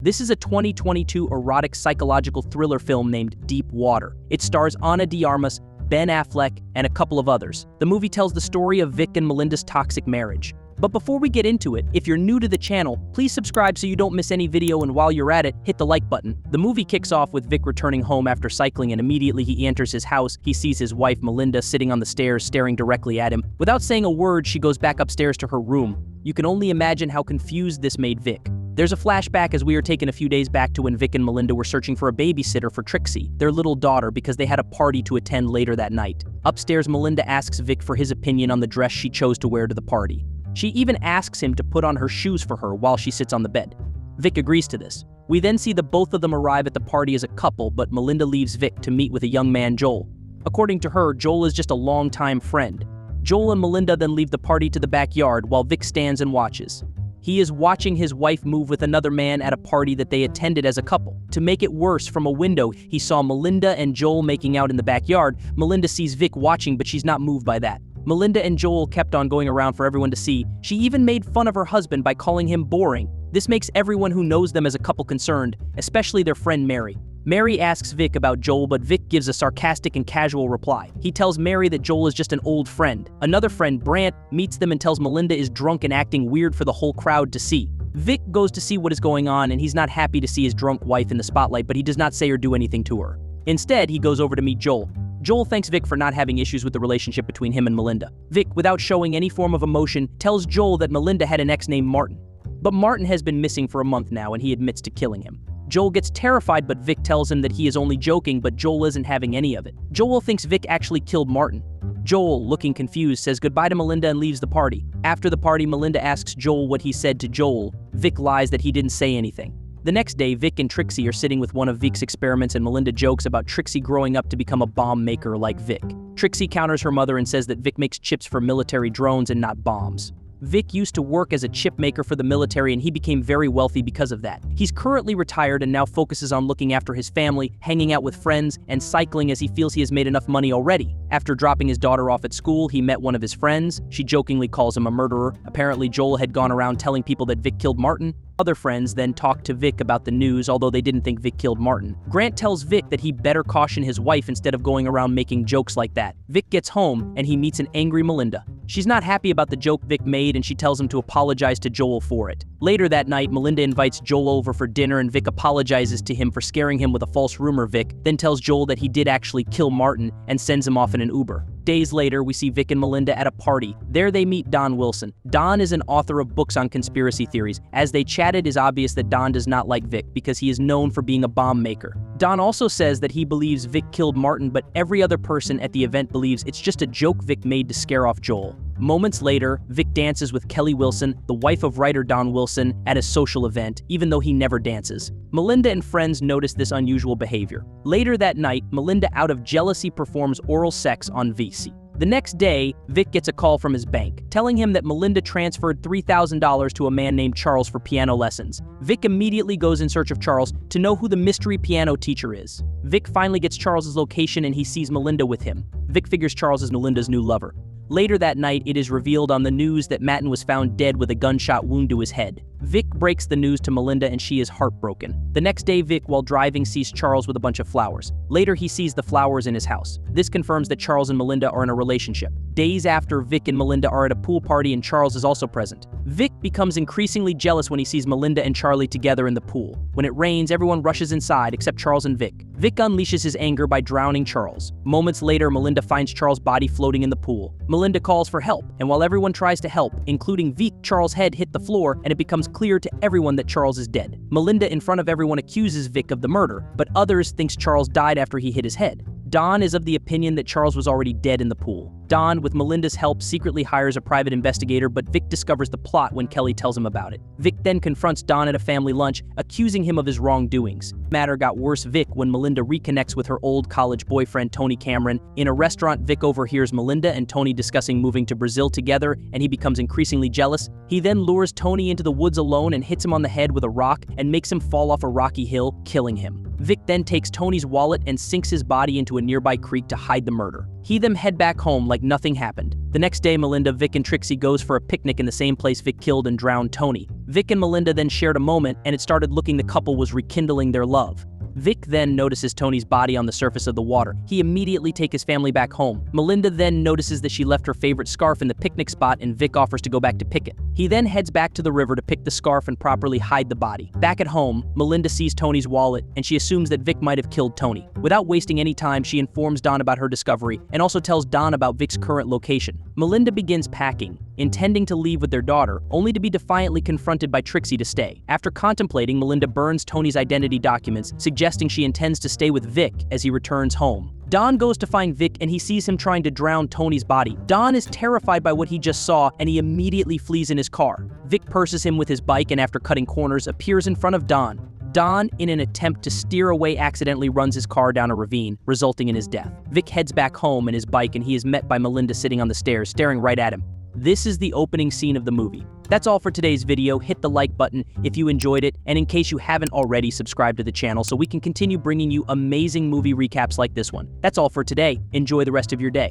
This is a 2022 erotic psychological thriller film named Deep Water. It stars Ana de Armas, Ben Affleck, and a couple of others. The movie tells the story of Vic and Melinda's toxic marriage. But before we get into it, if you're new to the channel, please subscribe so you don't miss any video, and while you're at it, hit the like button. The movie kicks off with Vic returning home after cycling, and immediately he enters his house. He sees his wife Melinda sitting on the stairs staring directly at him. Without saying a word, she goes back upstairs to her room. You can only imagine how confused this made Vic. There's a flashback as we are taken a few days back to when Vic and Melinda were searching for a babysitter for Trixie, their little daughter, because they had a party to attend later that night. Upstairs, Melinda asks Vic for his opinion on the dress she chose to wear to the party. She even asks him to put on her shoes for her while she sits on the bed. Vic agrees to this. We then see the both of them arrive at the party as a couple, but Melinda leaves Vic to meet with a young man, Joel. According to her, Joel is just a longtime friend. Joel and Melinda then leave the party to the backyard while Vic stands and watches. He is watching his wife move with another man at a party that they attended as a couple. To make it worse, from a window, he saw Melinda and Joel making out in the backyard. Melinda sees Vic watching, but she's not moved by that. Melinda and Joel kept on going around for everyone to see. She even made fun of her husband by calling him boring. This makes everyone who knows them as a couple concerned, especially their friend Mary. Mary asks Vic about Joel, but Vic gives a sarcastic and casual reply. He tells Mary that Joel is just an old friend. Another friend, Brant, meets them and tells Melinda is drunk and acting weird for the whole crowd to see. Vic goes to see what is going on, and he's not happy to see his drunk wife in the spotlight, but he does not say or do anything to her. Instead, he goes over to meet Joel. Joel thanks Vic for not having issues with the relationship between him and Melinda. Vic, without showing any form of emotion, tells Joel that Melinda had an ex named Martin. But Martin has been missing for a month now, and he admits to killing him. Joel gets terrified, but Vic tells him that he is only joking, but Joel isn't having any of it. Joel thinks Vic actually killed Martin. Joel, looking confused, says goodbye to Melinda and leaves the party. After the party, Melinda asks Joel what he said to Joel. Vic lies that he didn't say anything. The next day, Vic and Trixie are sitting with one of Vic's experiments, and Melinda jokes about Trixie growing up to become a bomb maker like Vic. Trixie counters her mother and says that Vic makes chips for military drones and not bombs. Vic used to work as a chip maker for the military, and he became very wealthy because of that. He's currently retired and now focuses on looking after his family, hanging out with friends, and cycling as he feels he has made enough money already. After dropping his daughter off at school, he met one of his friends. She jokingly calls him a murderer. Apparently, Joel had gone around telling people that Vic killed Martin. Other friends then talked to Vic about the news, although they didn't think Vic killed Martin. Grant tells Vic that he better caution his wife instead of going around making jokes like that. Vic gets home, and he meets an angry Melinda. She's not happy about the joke Vic made, and she tells him to apologize to Joel for it. Later that night, Melinda invites Joel over for dinner, and Vic apologizes to him for scaring him with a false rumor. Vic then tells Joel that he did actually kill Martin and sends him off in an Uber. Days later, we see Vic and Melinda at a party. There they meet Don Wilson. Don is an author of books on conspiracy theories. As they chatted, it's obvious that Don does not like Vic because he is known for being a bomb maker. Don also says that he believes Vic killed Martin, but every other person at the event believes it's just a joke Vic made to scare off Joel. Moments later, Vic dances with Kelly Wilson, the wife of writer Don Wilson, at a social event, even though he never dances. Melinda and friends notice this unusual behavior. Later that night, Melinda, out of jealousy, performs oral sex on Vic. The next day, Vic gets a call from his bank, telling him that Melinda transferred $3,000 to a man named Charles for piano lessons. Vic immediately goes in search of Charles to know who the mystery piano teacher is. Vic finally gets Charles's location, and he sees Melinda with him. Vic figures Charles is Melinda's new lover. Later that night, it is revealed on the news that Matten was found dead with a gunshot wound to his head. Vic breaks the news to Melinda, and she is heartbroken. The next day, Vic, while driving, sees Charles with a bunch of flowers. Later, he sees the flowers in his house. This confirms that Charles and Melinda are in a relationship. Days after, Vic and Melinda are at a pool party, and Charles is also present. Vic becomes increasingly jealous when he sees Melinda and Charlie together in the pool. When it rains, everyone rushes inside except Charles and Vic. Vic unleashes his anger by drowning Charles. Moments later, Melinda finds Charles' body floating in the pool. Melinda calls for help, and while everyone tries to help, including Vic, Charles' head hit the floor, and it becomes clear to everyone that Charles is dead. Melinda, in front of everyone, accuses Vic of the murder, but others thinks Charles died after he hit his head. Don is of the opinion that Charles was already dead in the pool. Don, with Melinda's help, secretly hires a private investigator, but Vic discovers the plot when Kelly tells him about it. Vic then confronts Don at a family lunch, accusing him of his wrongdoings. The matter got worse, Vic, when Melinda reconnects with her old college boyfriend, Tony Cameron. In a restaurant, Vic overhears Melinda and Tony discussing moving to Brazil together, and he becomes increasingly jealous. He then lures Tony into the woods alone and hits him on the head with a rock and makes him fall off a rocky hill, killing him. Vic then takes Tony's wallet and sinks his body into a nearby creek to hide the murder. He then head back home like nothing happened. The next day, Melinda, Vic, and Trixie goes for a picnic in the same place Vic killed and drowned Tony. Vic and Melinda then shared a moment, and it started looking the couple was rekindling their love. Vic then notices Tony's body on the surface of the water. He immediately takes his family back home. Melinda then notices that she left her favorite scarf in the picnic spot, and Vic offers to go back to pick it. He then heads back to the river to pick the scarf and properly hide the body. Back at home, Melinda sees Tony's wallet, and she assumes that Vic might have killed Tony. Without wasting any time, she informs Don about her discovery and also tells Don about Vic's current location. Melinda begins packing, intending to leave with their daughter, only to be defiantly confronted by Trixie to stay. After contemplating, Melinda burns Tony's identity documents, suggesting she intends to stay with Vic as he returns home. Don goes to find Vic and he sees him trying to drown Tony's body. Don is terrified by what he just saw and he immediately flees in his car. Vic pursues him with his bike and after cutting corners appears in front of Don. Don, in an attempt to steer away, accidentally runs his car down a ravine, resulting in his death. Vic heads back home in his bike and he is met by Melinda sitting on the stairs, staring right at him. This is the opening scene of the movie. That's all for today's video. Hit the like button if you enjoyed it, and in case you haven't already, subscribe to the channel so we can continue bringing you amazing movie recaps like this one. That's all for today. Enjoy the rest of your day.